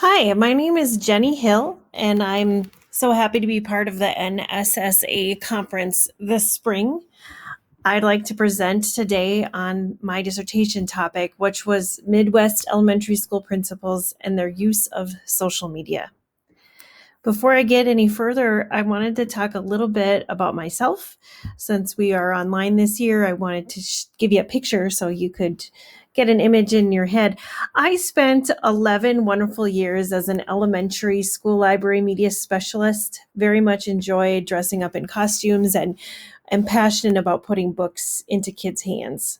Hi, my name is Jenny Hill, and I'm so happy to be part of the NSSA conference this spring. I'd like to present today on my dissertation topic, which was Midwest elementary school principals and their use of social media. Before I get any further, I wanted to talk a little bit about myself. Since we are online this year, I wanted to give you a picture so you could get an image in your head. I spent 11 wonderful years as an elementary school library media specialist. Very much enjoyed dressing up in costumes and am passionate about putting books into kids' hands.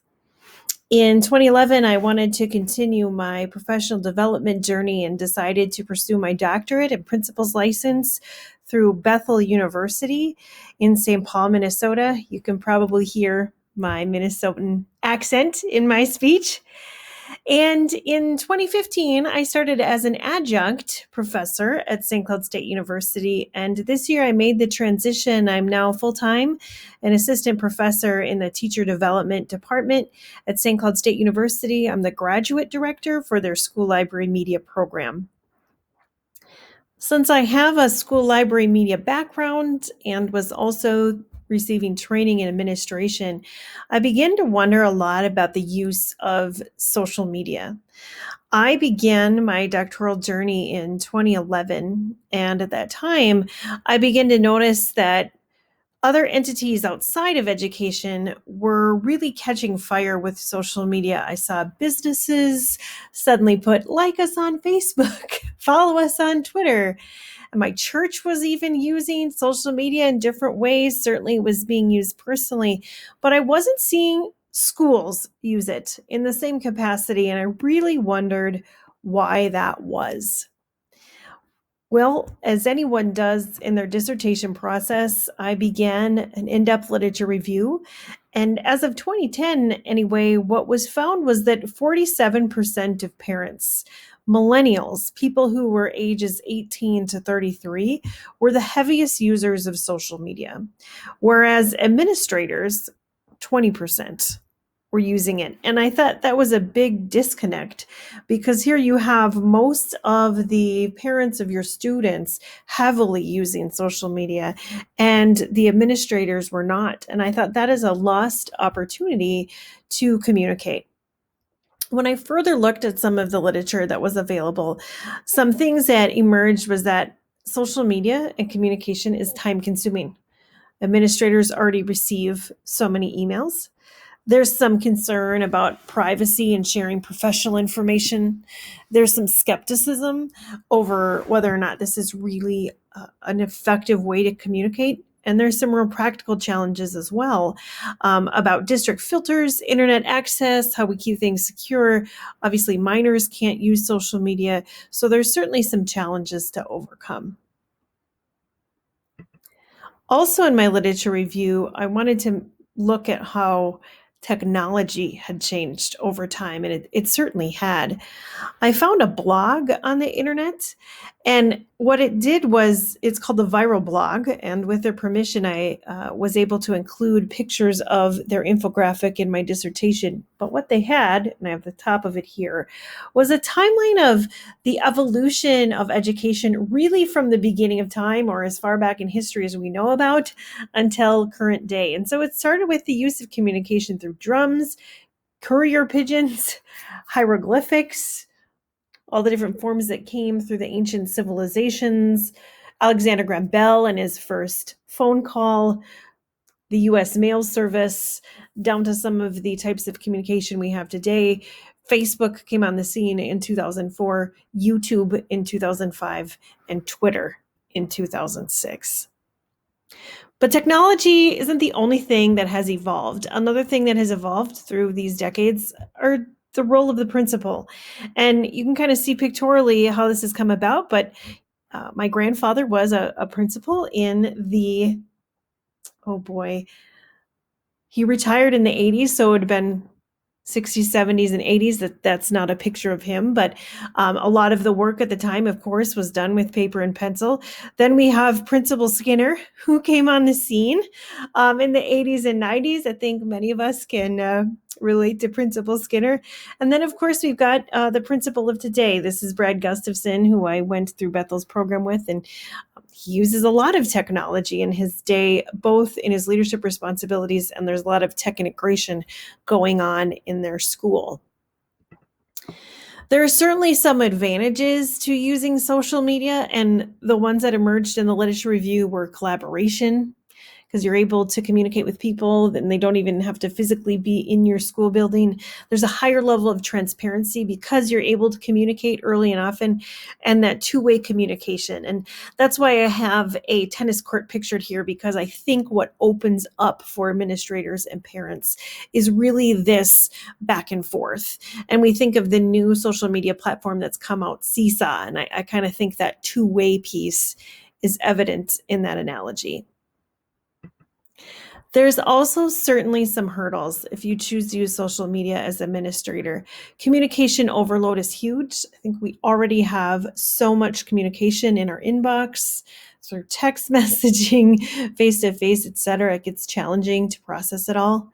In 2011, I wanted to continue my professional development journey and decided to pursue my doctorate and principal's license through Bethel University in St. Paul, Minnesota. You can probably hear my Minnesotan accent in my speech. And in 2015, I started as an adjunct professor at St. Cloud State University. And this year I made the transition. I'm now full time an assistant professor in the teacher development department at St. Cloud State University. I'm the graduate director for their school library media program. Since I have a school library media background and was also receiving training in administration, I began to wonder a lot about the use of social media. I began my doctoral journey in 2011, and at that time, I began to notice that other entities outside of education were really catching fire with social media. I saw businesses suddenly put like us on Facebook, follow us on Twitter. And my church was even using social media in different ways. Certainly it was being used personally, but I wasn't seeing schools use it in the same capacity. And I really wondered why that was. Well, as anyone does in their dissertation process, I began an in-depth literature review. And as of 2010, anyway, what was found was that 47% of parents, millennials, people who were ages 18 to 33, were the heaviest users of social media, whereas administrators, 20% were using it. And I thought that was a big disconnect because here you have most of the parents of your students heavily using social media and the administrators were not. And I thought that is a lost opportunity to communicate. When I further looked at some of the literature that was available, some things that emerged was that social media and communication is time consuming. Administrators already receive so many emails. There's some concern about privacy and sharing professional information. There's some skepticism over whether or not this is really an effective way to communicate. And there's some real practical challenges as well about district filters, internet access, how we keep things secure. Obviously, minors can't use social media. So there's certainly some challenges to overcome. Also, in my literature review, I wanted to look at how technology had changed over time, and it certainly had. I found a blog on the internet, and what it did was it's called the Viral Blog. And with their permission, I was able to include pictures of their infographic in my dissertation. But what they had, and I have the top of it here, was a timeline of the evolution of education, really from the beginning of time or as far back in history as we know about until current day. And so it started with the use of communication through drums, courier pigeons, hieroglyphics, all the different forms that came through the ancient civilizations, Alexander Graham Bell and his first phone call, the US mail service, down to some of the types of communication we have today. Facebook came on the scene in 2004, YouTube in 2005, and Twitter in 2006. But technology isn't the only thing that has evolved. Another thing that has evolved through these decades are the role of the principal. And you can kind of see pictorially how this has come about, but my grandfather was a principal in the, oh boy, he retired in the 80s, so it would have been 60s, 70s, and 80s. That's not a picture of him, but a lot of the work at the time, of course, was done with paper and pencil. Then we have Principal Skinner, who came on the scene in the 80s and 90s. I think many of us can relate to Principal Skinner. And then, of course, we've got the principal of today. This is Brad Gustafson, who I went through Bethel's program with, and he uses a lot of technology in his day, both in his leadership responsibilities, and there's a lot of tech integration going on in their school. There are certainly some advantages to using social media, and the ones that emerged in the literature review were collaboration, because you're able to communicate with people and they don't even have to physically be in your school building. There's a higher level of transparency because you're able to communicate early and often, and that two-way communication. And that's why I have a tennis court pictured here, because I think what opens up for administrators and parents is really this back and forth. And we think of the new social media platform that's come out, Seesaw, and I kind of think that two-way piece is evident in that analogy. There's also certainly some hurdles if you choose to use social media as administrator. Communication overload is huge. I think we already have so much communication in our inbox, sort of text messaging, face-to-face, etc. It gets challenging to process it all.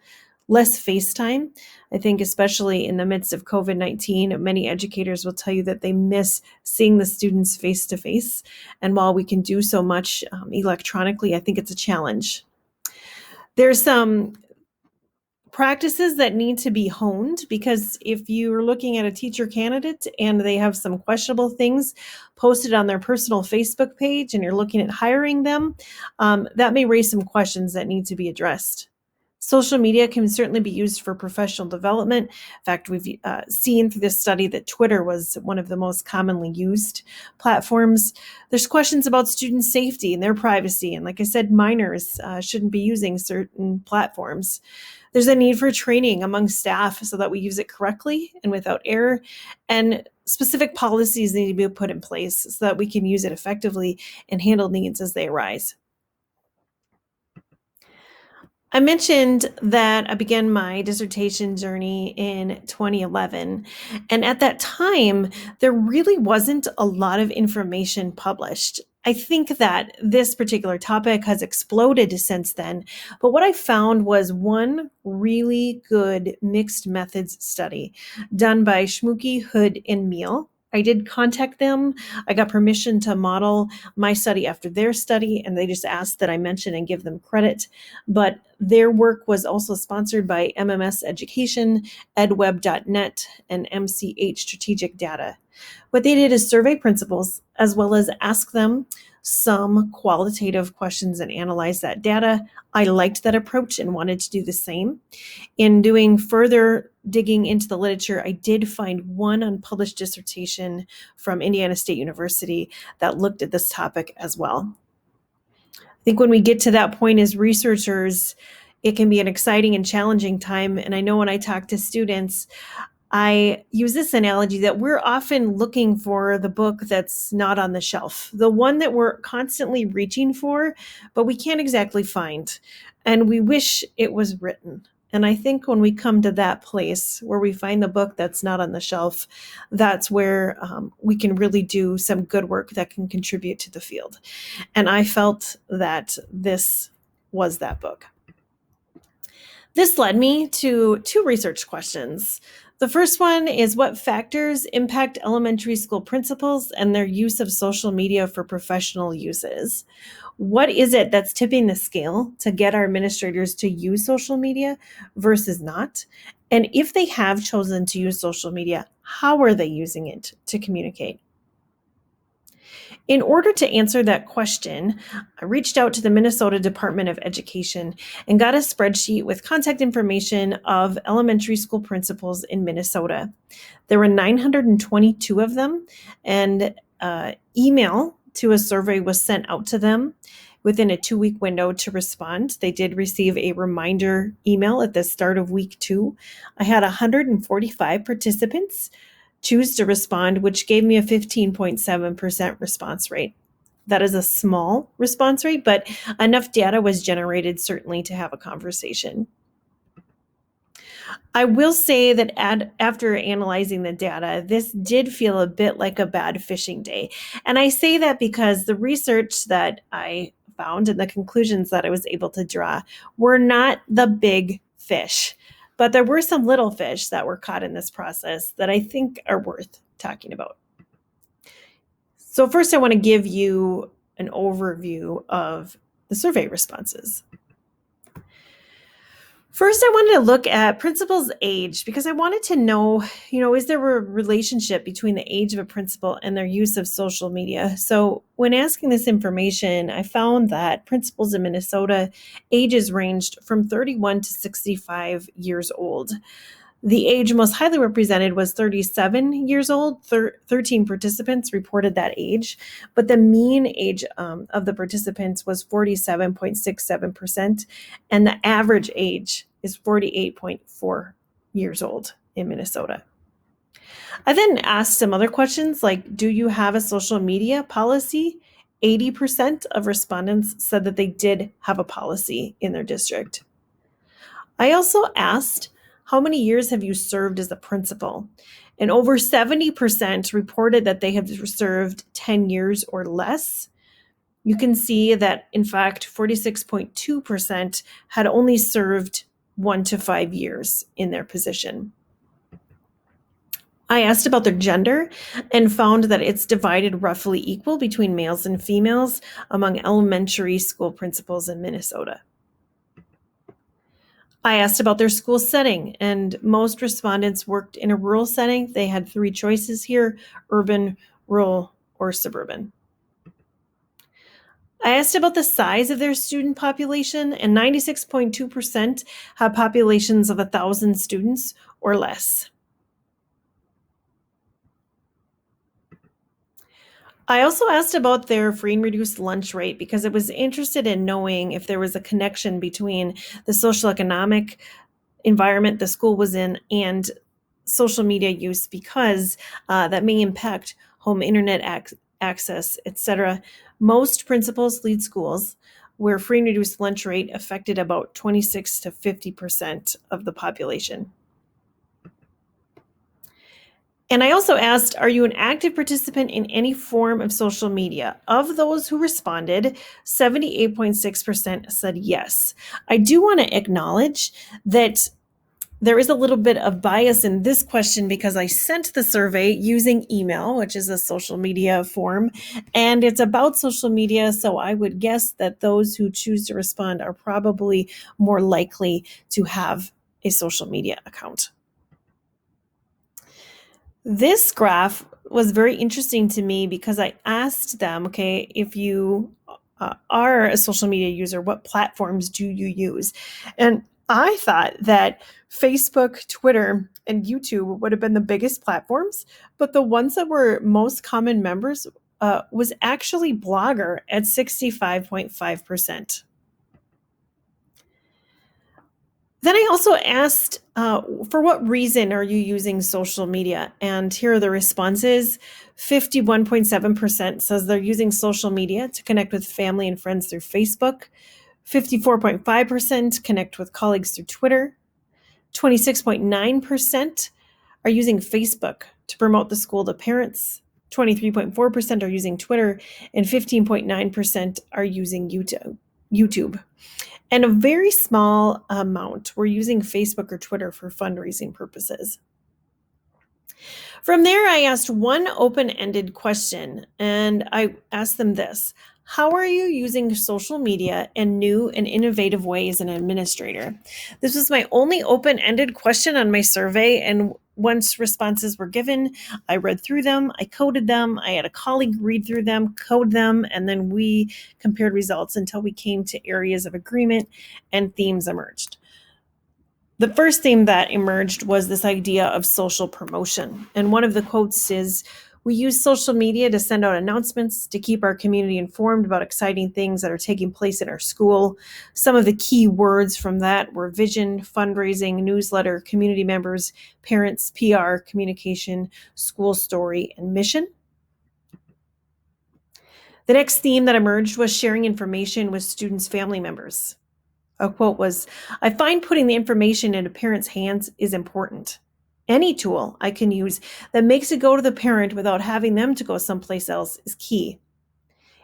Less FaceTime. I think especially in the midst of COVID-19, many educators will tell you that they miss seeing the students face-to-face. And while we can do so much electronically, I think it's a challenge. There's some practices that need to be honed, because if you're looking at a teacher candidate and they have some questionable things posted on their personal Facebook page and you're looking at hiring them, that may raise some questions that need to be addressed. Social media can certainly be used for professional development. In fact, we've seen through this study that Twitter was one of the most commonly used platforms. There's questions about student safety and their privacy. And like I said, minors shouldn't be using certain platforms. There's a need for training among staff so that we use it correctly and without error. And specific policies need to be put in place so that we can use it effectively and handle needs as they arise. I mentioned that I began my dissertation journey in 2011. And at that time, there really wasn't a lot of information published. I think that this particular topic has exploded since then. But what I found was one really good mixed methods study done by Schmuke, Hood, and Meal. I did contact them. I got permission to model my study after their study, and they just asked that I mention and give them credit. But their work was also sponsored by MMS Education, edweb.net, and MCH Strategic Data. What they did is survey principals as well as ask them some qualitative questions and analyze that data. I liked that approach and wanted to do the same. In doing further digging into the literature, I did find one unpublished dissertation from Indiana State University that looked at this topic as well. I think when we get to that point as researchers, it can be an exciting and challenging time. And I know when I talk to students, I use this analogy that we're often looking for the book that's not on the shelf, the one that we're constantly reaching for, but we can't exactly find. And we wish it was written. And I think when we come to that place where we find the book that's not on the shelf, that's where we can really do some good work that can contribute to the field. And I felt that this was that book. This led me to two research questions. The first one is, what factors impact elementary school principals and their use of social media for professional uses? What is it that's tipping the scale to get our administrators to use social media versus not? And if they have chosen to use social media, how are they using it to communicate? In order to answer that question, I reached out to the Minnesota Department of Education and got a spreadsheet with contact information of elementary school principals in Minnesota. There were 922 of them, and email to a survey was sent out to them within a 2-week window to respond. They did receive a reminder email at the start of week 2. I had 145 participants choose to respond, which gave me a 15.7% response rate. That is a small response rate, but enough data was generated certainly to have a conversation. I will say that after analyzing the data, this did feel a bit like a bad fishing day. And I say that because the research that I found and the conclusions that I was able to draw were not the big fish, but there were some little fish that were caught in this process that I think are worth talking about. So, first, I want to give you an overview of the survey responses. First, I wanted to look at principal's age because I wanted to know, is there a relationship between the age of a principal and their use of social media? So, when asking this information, I found that principals in Minnesota ages ranged from 31 to 65 years old. The age most highly represented was 37 years old. 13 participants reported that age, but the mean age of the participants was 47.67%, and the average age is 48.4 years old in Minnesota. I then asked some other questions like, do you have a social media policy? 80% of respondents said that they did have a policy in their district. I also asked, how many years have you served as a principal? And over 70% reported that they have served 10 years or less. You can see that, in fact, 46.2% had only served 1 to 5 years in their position. I asked about their gender and found that it's divided roughly equal between males and females among elementary school principals in Minnesota. I asked about their school setting, and most respondents worked in a rural setting. They had 3 choices here: urban, rural, or suburban. I asked about the size of their student population, and 96.2% had populations of 1,000 students or less. I also asked about their free and reduced lunch rate because I was interested in knowing if there was a connection between the social economic environment the school was in and social media use, because that may impact home internet access, etc. Most principals lead schools where free and reduced lunch rate affected about 26 to 50% of the population. And I also asked, are you an active participant in any form of social media? Of those who responded, 78.6% said yes. I do want to acknowledge that there is a little bit of bias in this question because I sent the survey using email, which is a social media form, and it's about social media. So I would guess that those who choose to respond are probably more likely to have a social media account. This graph was very interesting to me because I asked them, okay, if you are a social media user, what platforms do you use? And I thought that Facebook, Twitter, and YouTube would have been the biggest platforms, but the ones that were most common members was actually Blogger at 65.5%. Then I also asked, for what reason are you using social media? And here are the responses. 51.7% says they're using social media to connect with family and friends through Facebook. 54.5% connect with colleagues through Twitter. 26.9% are using Facebook to promote the school to parents. 23.4% are using Twitter, and 15.9% are using YouTube. And a very small amount were using Facebook or Twitter for fundraising purposes. From there, I asked one open-ended question, and I asked them this: how are you using social media in new and innovative ways as an administrator? This was my only open-ended question on my survey, and once responses were given, I read through them, I coded them, I had a colleague read through them, code them, and then we compared results until we came to areas of agreement and themes emerged. The first theme that emerged was this idea of social promotion. And one of the quotes is, we use social media to send out announcements, to keep our community informed about exciting things that are taking place in our school. Some of the key words from that were vision, fundraising, newsletter, community members, parents, PR, communication, school story, and mission. The next theme that emerged was sharing information with students' family members. A quote was, "I find putting the information in a parent's hands is important. Any tool I can use that makes it go to the parent without having them to go someplace else is key."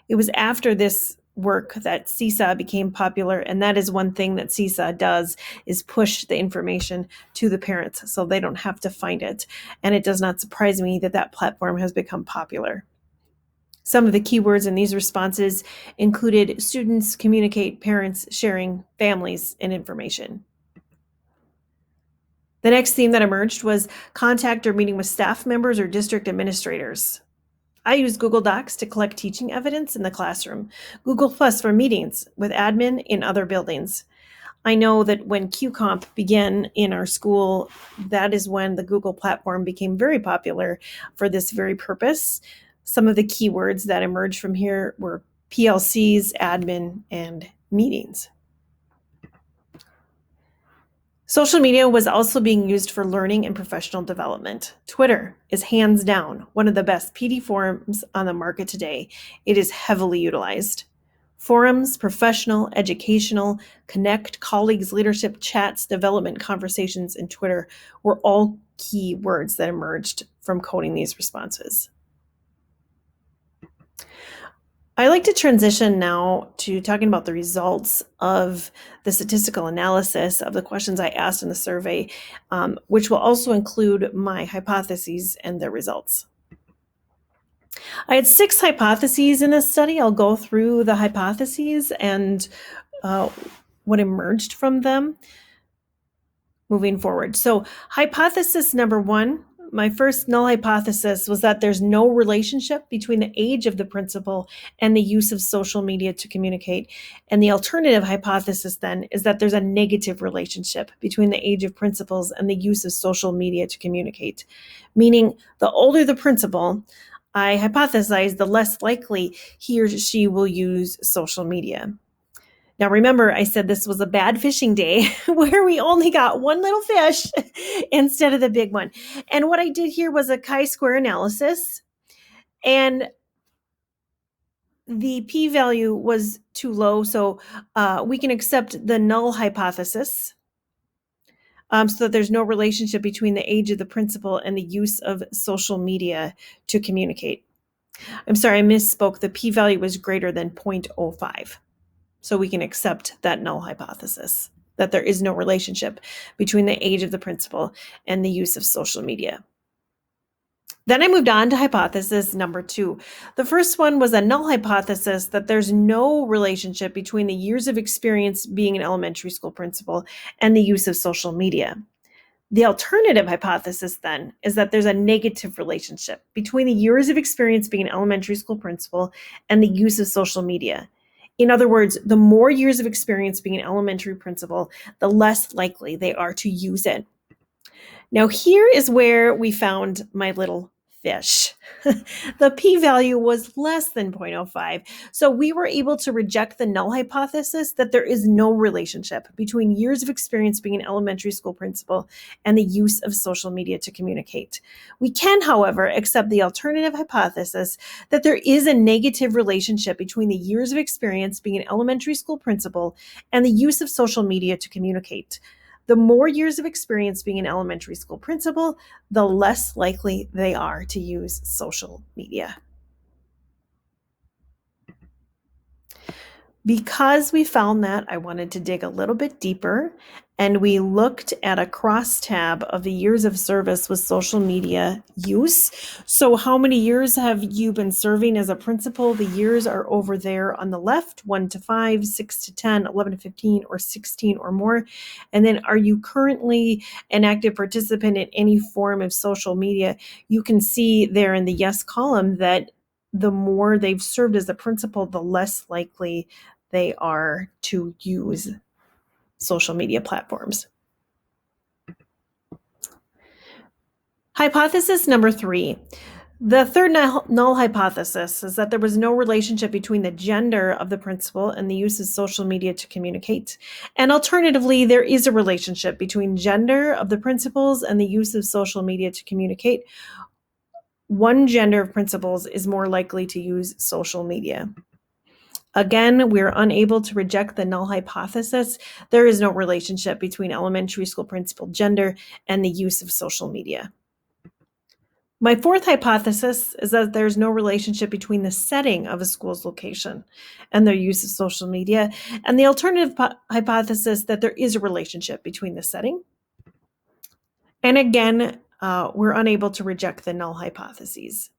It was after this work that CSA became popular, and that is one thing that CSA does is push the information to the parents so they don't have to find it. And it does not surprise me that that platform has become popular. Some of the keywords in these responses included students, communicate, parents, sharing, families, and information. The next theme that emerged was contact or meeting with staff members or district administrators. I use Google Docs to collect teaching evidence in the classroom, Google Plus for meetings with admin in other buildings. I know that when QComp began in our school, that is when the Google platform became very popular for this very purpose. Some of the keywords that emerged from here were PLCs, admin, and meetings. Social media was also being used for learning and professional development. Twitter is hands down one of the best PD forums on the market today. It is heavily utilized. Forums, professional, educational, connect, colleagues, leadership, chats, development conversations, and Twitter were all key words that emerged from coding these responses. I like to transition now to talking about the results of the statistical analysis of the questions I asked in the survey, which will also include my hypotheses and their results. I had 6 hypotheses in this study. I'll go through the hypotheses and what emerged from them moving forward. So, hypothesis number 1, my first null hypothesis was that there's no relationship between the age of the principal and the use of social media to communicate. And the alternative hypothesis then is that there's a negative relationship between the age of principals and the use of social media to communicate. Meaning, the older the principal, I hypothesize the less likely he or she will use social media. Now, remember, I said this was a bad fishing day where we only got one little fish instead of the big one. And what I did here was a chi-square analysis, and the p-value was too low, so we can accept the null hypothesis. So that there's no relationship between the age of the principal and the use of social media to communicate. I'm sorry, I misspoke. The p-value was greater than 0.05. So we can accept that null hypothesis, that there is no relationship between the age of the principal and the use of social media. Then I moved on to hypothesis number 2. The first one was a null hypothesis that there's no relationship between the years of experience being an elementary school principal and the use of social media. The alternative hypothesis then is that there's a negative relationship between the years of experience being an elementary school principal and the use of social media. In other words, the more years of experience being an elementary principal, the less likely they are to use it. Now, here is where we found my little fish. The p-value was less than 0.05, so we were able to reject the null hypothesis that there is no relationship between years of experience being an elementary school principal and the use of social media to communicate. We can, however, accept the alternative hypothesis that there is a negative relationship between the years of experience being an elementary school principal and the use of social media to communicate. The more years of experience being an elementary school principal, the less likely they are to use social media. Because we found that, I wanted to dig a little bit deeper, and we looked at a crosstab of the years of service with social media use. So how many years have you been serving as a principal? The years are over there on the left, 1 to 5, 6 to 10, 11 to 15, or 16 or more. And then are you currently an active participant in any form of social media? You can see there in the yes column that the more they've served as a principal, the less likely they are to use social media platforms. Hypothesis number 3. The third null hypothesis is that there was no relationship between the gender of the principal and the use of social media to communicate. And alternatively, there is a relationship between gender of the principals and the use of social media to communicate. One gender of principals is more likely to use social media. Again, we're unable to reject the null hypothesis. There is no relationship between elementary school principal gender and the use of social media. My fourth hypothesis is that there's no relationship between the setting of a school's location and their use of social media, and the alternative hypothesis that there is a relationship between the setting. And again, we're unable to reject the null hypotheses.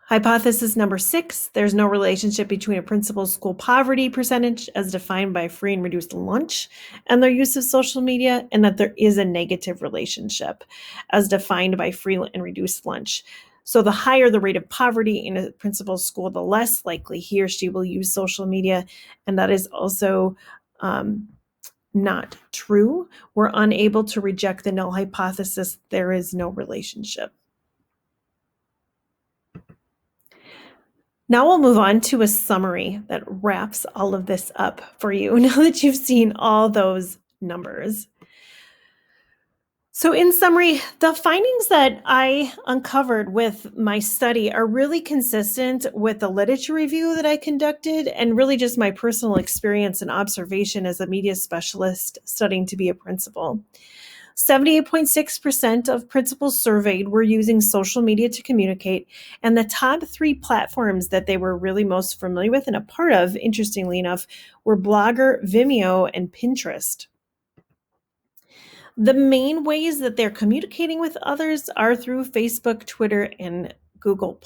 Hypothesis number 6, there's no relationship between a principal's school poverty percentage as defined by free and reduced lunch and their use of social media, and that there is a negative relationship as defined by free and reduced lunch. So the higher the rate of poverty in a principal's school, the less likely he or she will use social media, and that is also not true. We're unable to reject the null hypothesis. There is no relationship. Now we'll move on to a summary that wraps all of this up for you now that you've seen all those numbers. So in summary, the findings that I uncovered with my study are really consistent with the literature review that I conducted and really just my personal experience and observation as a media specialist studying to be a principal. 78.6% of principals surveyed were using social media to communicate, and the top 3 platforms that they were really most familiar with and a part of, interestingly enough, were Blogger, Vimeo, and Pinterest. The main ways that they're communicating with others are through Facebook, Twitter, and Google+.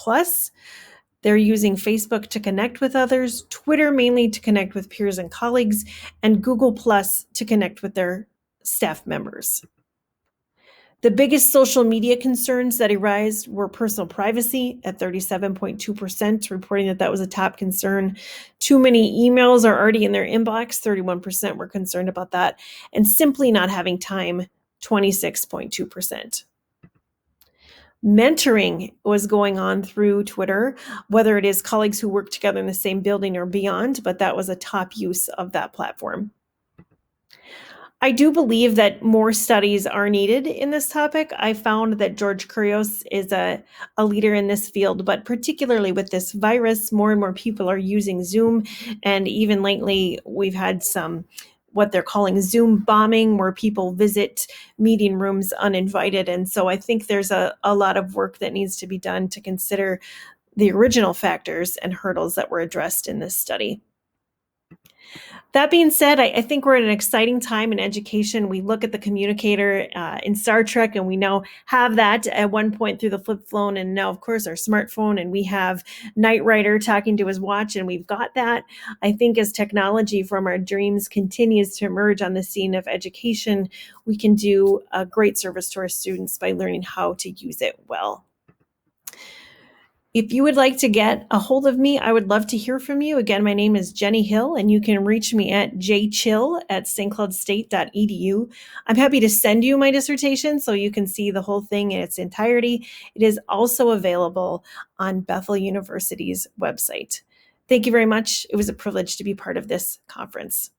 They're using Facebook to connect with others, Twitter mainly to connect with peers and colleagues, and Google+ to connect with their staff members. The biggest social media concerns that arise were personal privacy at 37.2%, reporting that that was a top concern. Too many emails are already in their inbox, 31% were concerned about that, and simply not having time, 26.2%. Mentoring was going on through Twitter, whether it is colleagues who work together in the same building or beyond, but that was a top use of that platform. I do believe that more studies are needed in this topic. I found that George Kurios is a leader in this field, but particularly with this virus, more and more people are using Zoom. And even lately, we've had some what they're calling Zoom bombing, where people visit meeting rooms uninvited. And so I think there's a lot of work that needs to be done to consider the original factors and hurdles that were addressed in this study. That being said, I think we're at an exciting time in education. We look at the communicator in Star Trek, and we now have that at one point through the flip phone, and now, of course, our smartphone, and we have Knight Rider talking to his watch, and we've got that. I think as technology from our dreams continues to emerge on the scene of education, we can do a great service to our students by learning how to use it well. If you would like to get a hold of me, I would love to hear from you. Again, my name is Jenny Hill, and you can reach me at jchill@stcloudstate.edu. I'm happy to send you my dissertation so you can see the whole thing in its entirety. It is also available on Bethel University's website. Thank you very much. It was a privilege to be part of this conference.